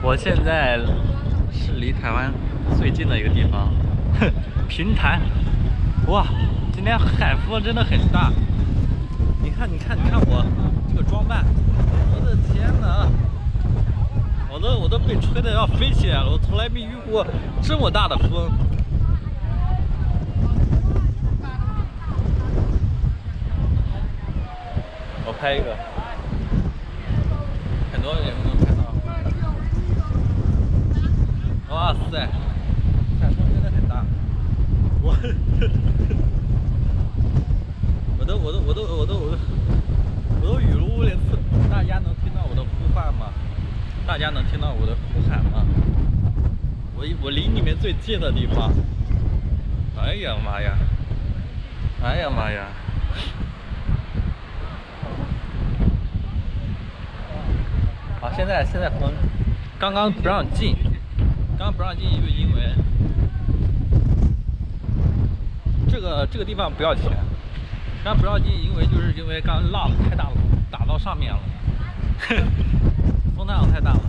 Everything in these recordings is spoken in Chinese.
我现在是离台湾最近的一个地方，平潭。哇，今天海风真的很大。你看我这个装扮，我的天哪！我都被吹得要飞起来了，我从来没遇过这么大的风。我拍一个，很多人能拍到。哇塞，海风真的很大，我都语无伦次。大家能听到我的呼唤吗？大家能听到我的呼喊吗？我离你们最近的地方。哎呀妈呀！哎呀妈呀！好，现在风刚刚不让进，就因为这个地方不要钱。刚不让进，因为刚浪太大了，打到上面了，风浪太大了。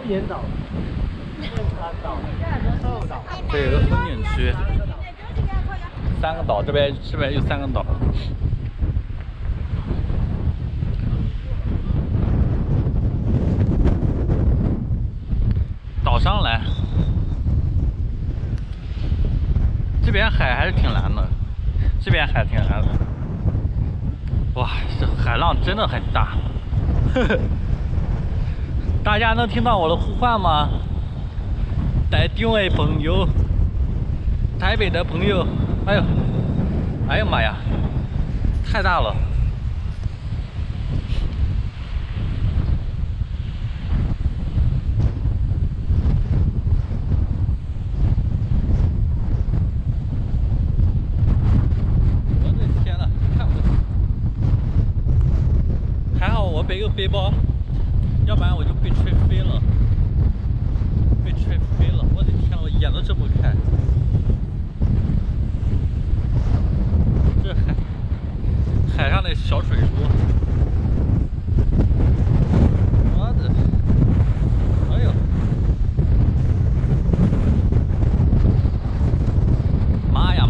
岩岛、这有个风景区，3个岛，这边有3个岛。岛上来，这边海还是挺蓝的，哇，这海浪真的很大，大家能听到我的呼唤吗？台中的朋友，台北的朋友，哎呀妈呀，太大了！我的天呐，看我，还好我背个背包，要不然我就被吹飞了。我的天，我眼都睁不开。这海上的小水珠，我的，哎呦，妈呀！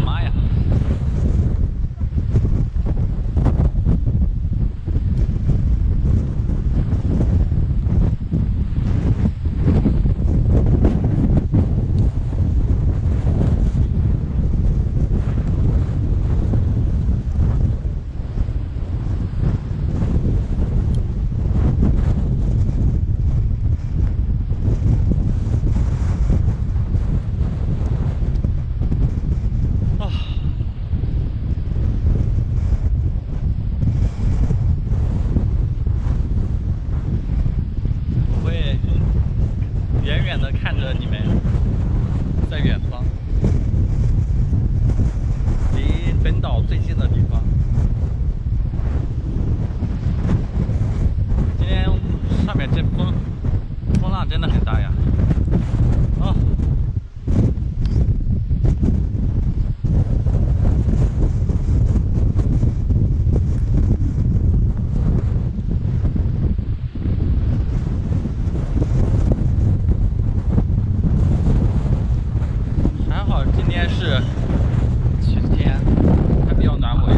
看着你们在远方，离本岛最近的地方。今天上面这风浪真的很大呀！哦，今天是晴天，还比较暖和。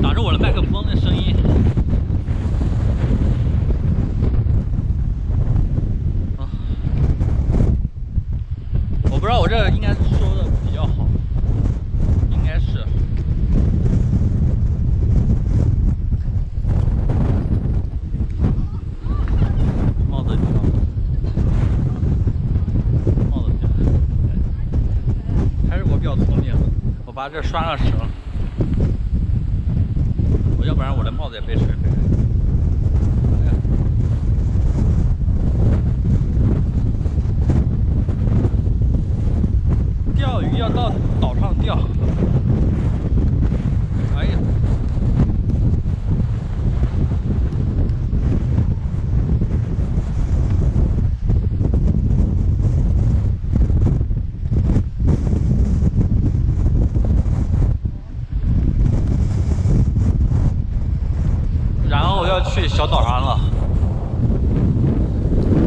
挡着我的麦克风的声音。我不知道我这应该说的比较好，应该是。我把这拴了绳，要不然我的帽子也被吹飞了。钓鱼要到岛上钓。哎呀！要去小岛上了，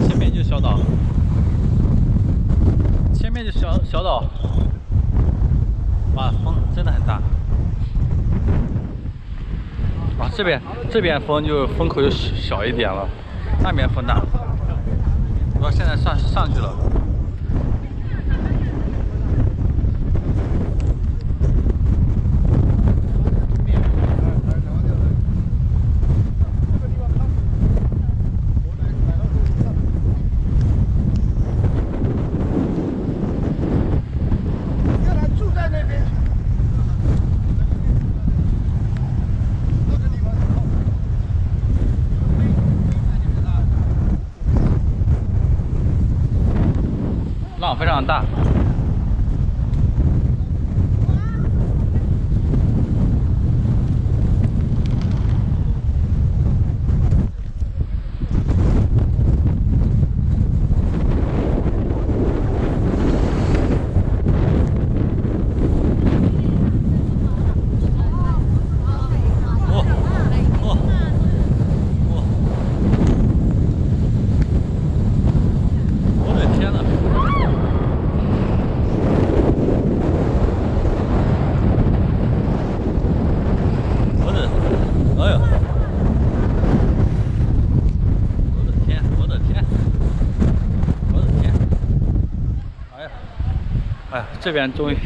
前面就小岛，前面就小岛。哇，风真的很大。啊，这边风口就小一点了，那边风大。我现在上去了。浪非常大。我的天呐！哎呦！我的天！我的天！我的天！哎呀！哎呀，这边终于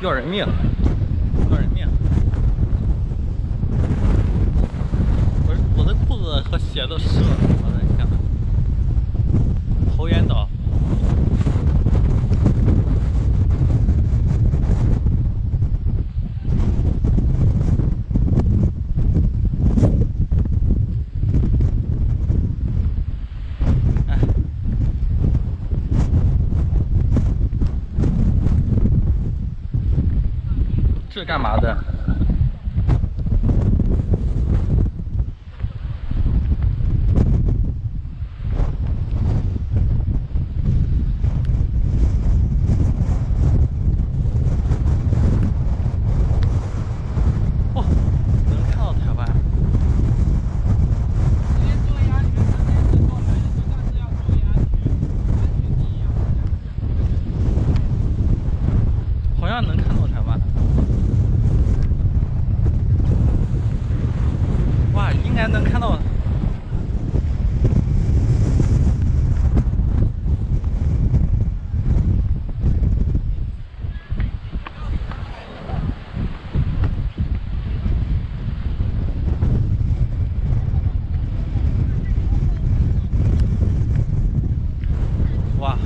要人命，要人命！我的裤子和鞋都湿了，我的天呐！头源岛。这是干嘛的？哦，能看到台湾。好像能看到台湾。哇，应该能看到。哇！